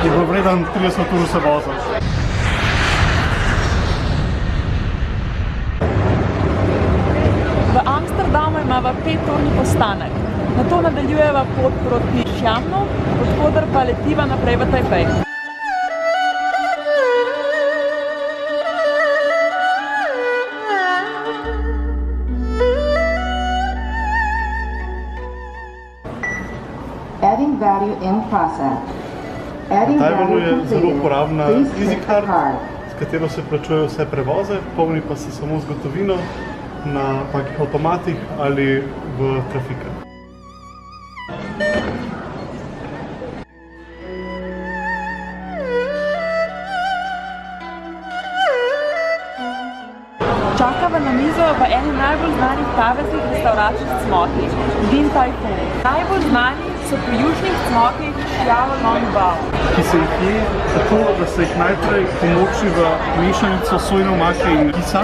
Je bo vreden 30 ur se voziti. V Amsterdamu imava 5-urni postanek. Nato nadaljujeva pot proti Xiamnu, od koder pa letiva naprej v Tajpej. Adding value in process. V Tajvanu je zelo uporabna EasyCard, s katero se plačujejo vse prevoze, polni pa se samo z gotovino na takih avtomatih ali v trafikah. Čakava na mizo v eni najbolj znanih taveznih restavracij s cmoki, Din Tai Fung. Najbolj znani so pri južnih cmokih Xiao Long Bao, Ki se jih je tako, da se jih najprej pomoči v mešanico sojne omake in kisa,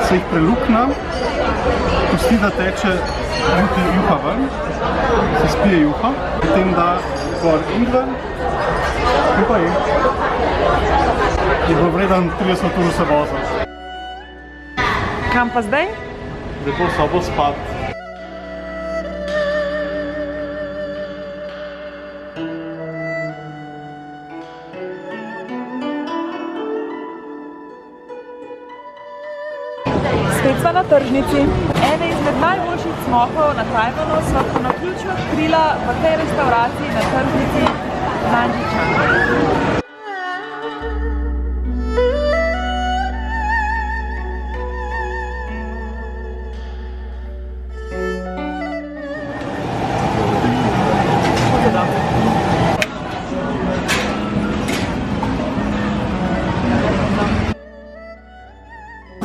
se jih prelukna, pusti, da teče juha ven, se spije juha, potem da gor ingver in pa je. Je bo vreden 30 ur se voziti. Kam pa zdaj? Lepo sobo spat. Spet sva na tržnici. Ene izmed najboljših cmokov na Tajvanu sva po naključju odkrila v tej restavraciji na tržnici Nanjichang.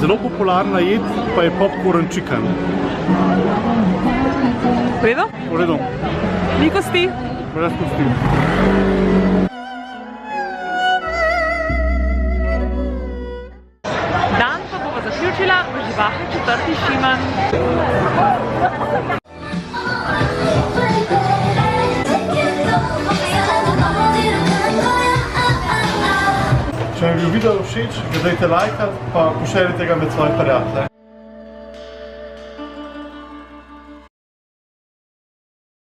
Zelo popularna jed pa je popcorn chicken. V redu? V redu. Ni kosti? Brez kosti. Dan pa bova zaključila v živahni četrti Ximan. Če vam je bil video všeč, ga dajte lajkat, pa pošerite ga med svoje prijatelje.